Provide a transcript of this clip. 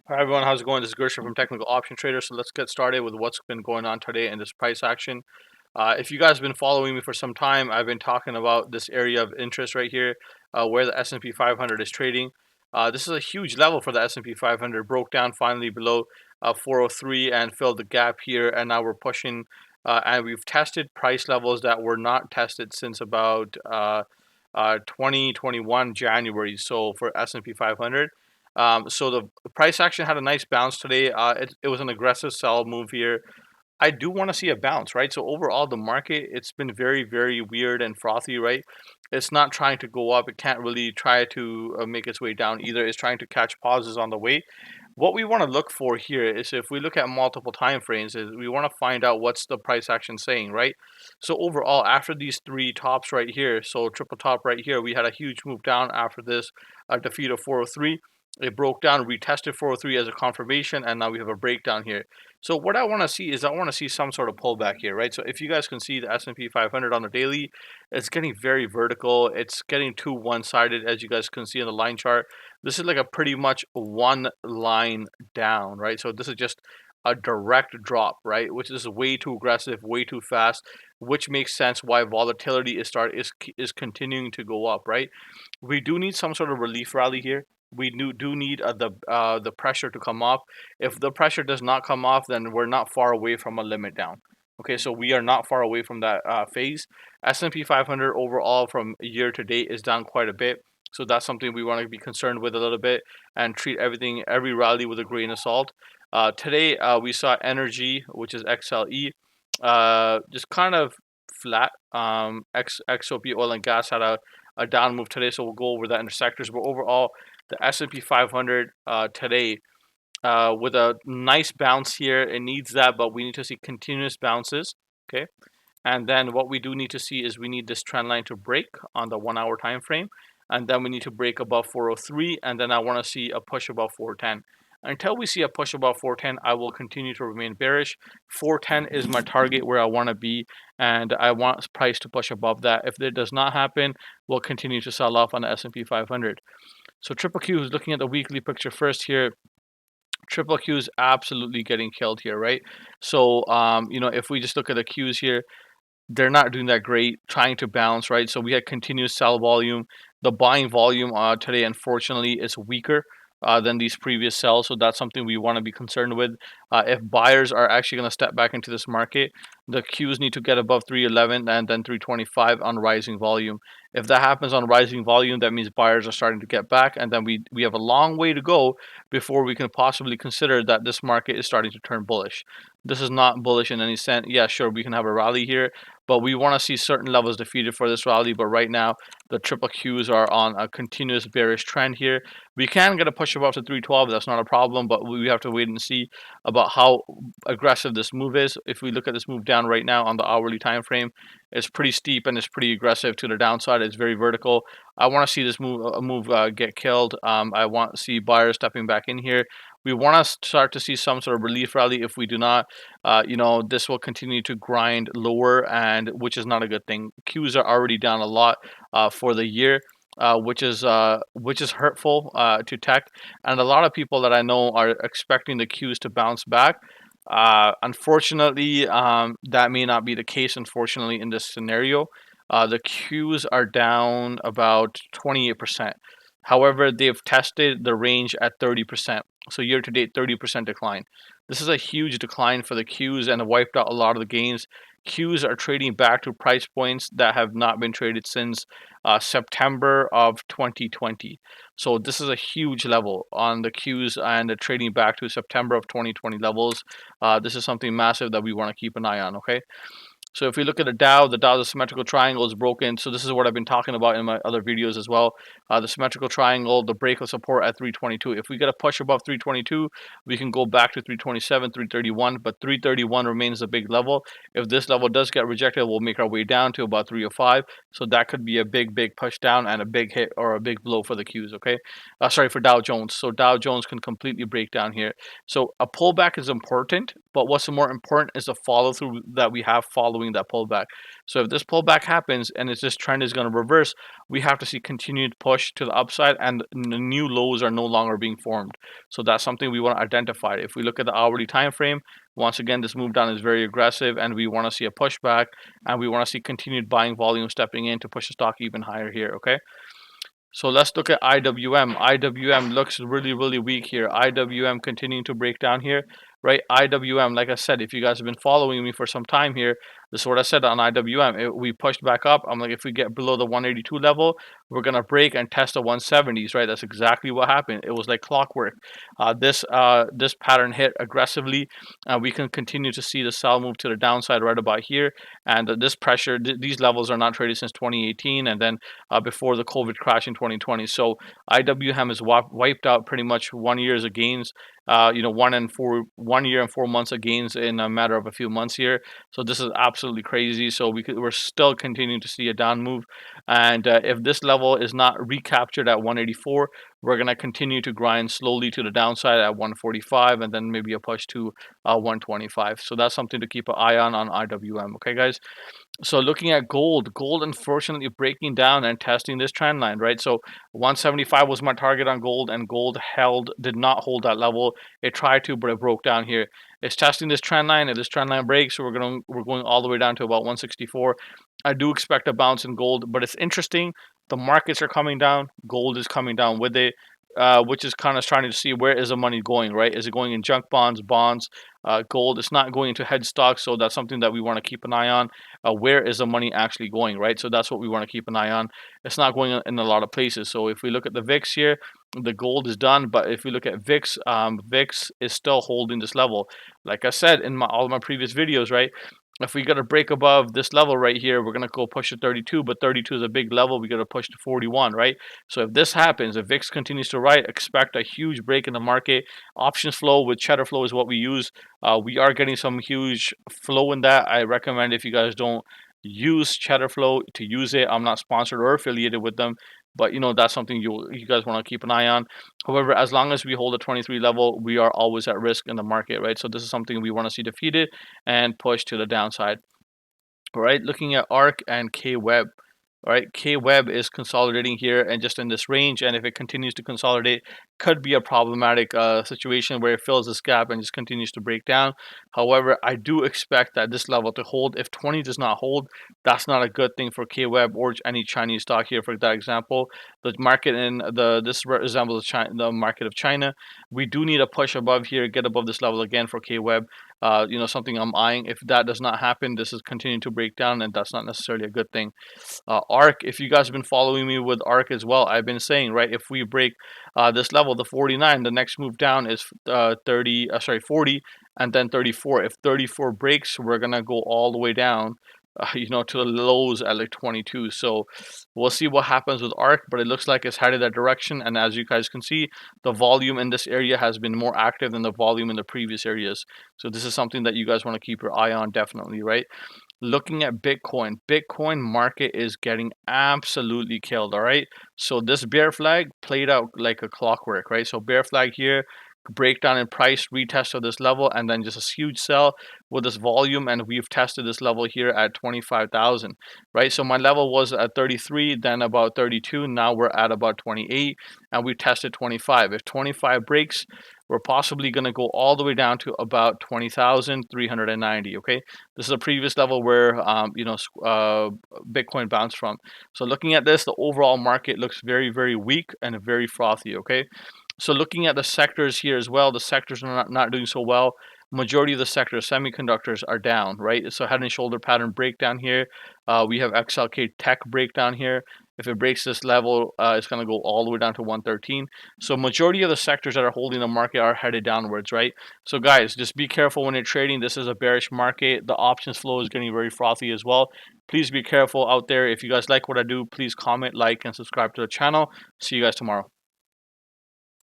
Hi everyone, how's it going? This is Gersha from Technical Option Trader. So let's get started with what's been going on today in this price action. If you guys have been following me for some time, I've been talking about this area of interest right here, where the S&P 500 is trading. This is a huge level for the S&P 500. Broke down finally below 403 and filled the gap here, and now we're pushing. And we've tested price levels that were not tested since about 2021 January. So for S&P 500. So the price action had a nice bounce today. It was an aggressive sell move here. I do want to see a bounce, right? So overall, the market, it's been very, very weird and frothy, right? It's not trying to go up. It can't really try to make its way down either. It's trying to catch pauses on the way. What we want to look for here is, if we look at multiple time frames, is we want to find out what's the price action saying, right? So overall, after these three tops right here, so triple top right here, we had a huge move down after this defeat of 403. It broke down, retested 403 as a confirmation, and now we have a breakdown here. So what I want to see is, I want to see some sort of pullback here, right? So if you guys can see the S&P 500 on the daily, it's getting very vertical. It's getting too one-sided, as you guys can see in the line chart. This is like a pretty much one line down, right? So this is just a direct drop, right? Which is way too aggressive, way too fast, which makes sense why volatility is continuing to go up, right? We do need some sort of relief rally here. We do need the pressure to come off. If the pressure does not come off, then we're not far away from a limit down. Okay, so we are not far away from that phase. S&P 500 overall from year to date is down quite a bit. So that's something we want to be concerned with a little bit, and treat every rally with a grain of salt. Today we saw energy, which is XLE, just kind of flat. XOP oil and gas had a down move today, so we'll go over that in the sectors. But overall, the S&P 500 today, with a nice bounce here, it needs that, but we need to see continuous bounces. Okay, and then what we do need to see is, we need this trend line to break on the 1 hour time frame, and then we need to break above 403, and then I want to see a push above 410. Until we see a push above 410, I will continue to remain bearish. 410 is my target where I want to be, and I want price to push above that. If it does not happen, we'll continue to sell off on the S&P 500. So triple Q is looking at the weekly picture first here. Triple Q is absolutely getting killed here, right? So if we just look at the Qs here, they're not doing that great, trying to bounce, right? So we had continuous sell volume. The buying volume today, unfortunately, is weaker than these previous sells. So that's something we want to be concerned with. If buyers are actually going to step back into this market, the Qs need to get above 311 and then 325 on rising volume. If that happens on rising volume, that means buyers are starting to get back, and then we have a long way to go before we can possibly consider that this market is starting to turn bullish. This is not bullish in any sense. Yeah, sure, we can have a rally here, but we want to see certain levels defeated for this rally. But right now, the triple Qs are on a continuous bearish trend here. We can get a push above to 312. That's not a problem, but we have to wait and see about how aggressive this move is. If we look at this move down right now on the hourly time frame, it's pretty steep and it's pretty aggressive to the downside. It's very vertical. I want to see this move get killed. I want to see buyers stepping back in here. We want to start to see some sort of relief rally. If we do not, this will continue to grind lower, and which is not a good thing. Qs are already down a lot for the year, which is hurtful to tech, and a lot of people that I know are expecting the Qs to bounce back. Unfortunately, that may not be the case. Unfortunately, in this scenario, the Qs are down about 28%. However, they've tested the range at 30%. So year to date, 30% decline. This is a huge decline for the Qs and wiped out a lot of the gains. Qs are trading back to price points that have not been traded since September of 2020. So this is a huge level on the Qs, and the trading back to September of 2020 levels. This is something massive that we want to keep an eye on, okay? So if we look at the Dow's symmetrical triangle is broken. So this is what I've been talking about in my other videos as well. The symmetrical triangle, the break of support at 322. If we get a push above 322, we can go back to 327, 331, but 331 remains a big level. If this level does get rejected, we'll make our way down to about 305. So that could be a big push down and a big hit or a big blow for the Qs, okay? Sorry, for Dow Jones. So Dow Jones can completely break down here. So a pullback is important, but what's more important is the follow through that we have following following that pullback. So if this pullback happens and this trend is going to reverse, we have to see continued push to the upside, and the new lows are no longer being formed. So that's something we want to identify. If we look at the hourly time frame, once again, this move down is very aggressive, and we want to see a pushback, and we want to see continued buying volume stepping in to push the stock even higher here. Okay. So let's look at IWM. IWM looks really, really weak here. IWM continuing to break down here, right? IWM, like I said, if you guys have been following me for some time here, this is what I said on IWM. We pushed back up. I'm like, if we get below the 182 level, we're going to break and test the 170s, right? That's exactly what happened. It was like clockwork. This pattern hit aggressively. We can continue to see the sell move to the downside right about here. And this pressure, these levels are not traded since 2018. And then before the COVID crash in 2020. So IWM has wiped out pretty much 1 year's of gains. 1 year and 4 months of gains in a matter of a few months here. So this is absolutely crazy. So we're still continuing to see a down move, and if this level is not recaptured at 184, we're gonna continue to grind slowly to the downside at 145, and then maybe a push to 125. So that's something to keep an eye on IWM. Okay, guys. So looking at gold, gold unfortunately breaking down and testing this trend line, right? So 175 was my target on gold, and gold did not hold that level. It tried to, but it broke down here. It's testing this trend line. If this trend line breaks, we're going all the way down to about 164. I do expect a bounce in gold, but it's interesting. The markets are coming down. Gold is coming down with it. Which is kind of trying to see where is the money going, right? Is it going in junk bonds, gold? It's not going into hedge stocks, so that's something that we want to keep an eye on. Where is the money actually going, right? So that's what we want to keep an eye on. It's not going in a lot of places. So if we look at the VIX here, the gold is done, but if we look at VIX, VIX is still holding this level. Like I said in all of my previous videos, right? If we got to break above this level right here, we're going to go push to 32, but 32 is a big level. We got to push to 41, right? So if this happens, if VIX continues to rise, expect a huge break in the market. Options flow with cheddar flow is what we use. We are getting some huge flow in that. I recommend, if you guys don't use cheddar flow, to use it. I'm not sponsored or affiliated with them, but that's something you guys want to keep an eye on. However, as long as we hold the 23 level, we are always at risk in the market, right? So this is something we want to see defeated and push to the downside. All right, looking at ARK and KWEB. All right, KWEB is consolidating here and just in this range, and if it continues to consolidate, could be a problematic situation where it fills this gap and just continues to break down. However, I do expect that this level to hold. If 20 does not hold, that's not a good thing for KWEB or any Chinese stock here. For that example, the market this resembles the market of China. We do need a push above here, get above this level again for KWEB. Something I'm eyeing. If that does not happen, this is continuing to break down, and that's not necessarily a good thing. ARK, if you guys have been following me with ARK as well, I've been saying, right, if we break this level, the 49, the next move down is 40, and then 34. If 34 breaks, we're gonna go all the way down, to the lows at like 22. So we'll see what happens with ARK, but it looks like it's headed that direction. And as you guys can see, the volume in this area has been more active than the volume in the previous areas. So this is something that you guys want to keep your eye on, definitely, right? Looking at Bitcoin market is getting absolutely killed. All right, so this bear flag played out like a clockwork, right? So bear flag here, breakdown in price, retest of this level, and then just a huge sell with this volume, and we've tested this level here at 25,000, right? So my level was at 33, then about 32, now we're at about 28, and we tested 25. If 25 breaks, we're possibly going to go all the way down to about 20,390. Okay, this is a previous level where Bitcoin bounced from. So looking at this, the overall market looks very, very weak and very frothy. Okay, so looking at the sectors here as well, the sectors are not doing so well. Majority of the sectors, semiconductors, are down, right? So head and shoulder pattern breakdown here. We have XLK tech breakdown here. If it breaks this level, it's going to go all the way down to 113. So majority of the sectors that are holding the market are headed downwards, right? So guys, just be careful when you're trading. This is a bearish market. The options flow is getting very frothy as well. Please be careful out there. If you guys like what I do, please comment, like, and subscribe to the channel. See you guys tomorrow.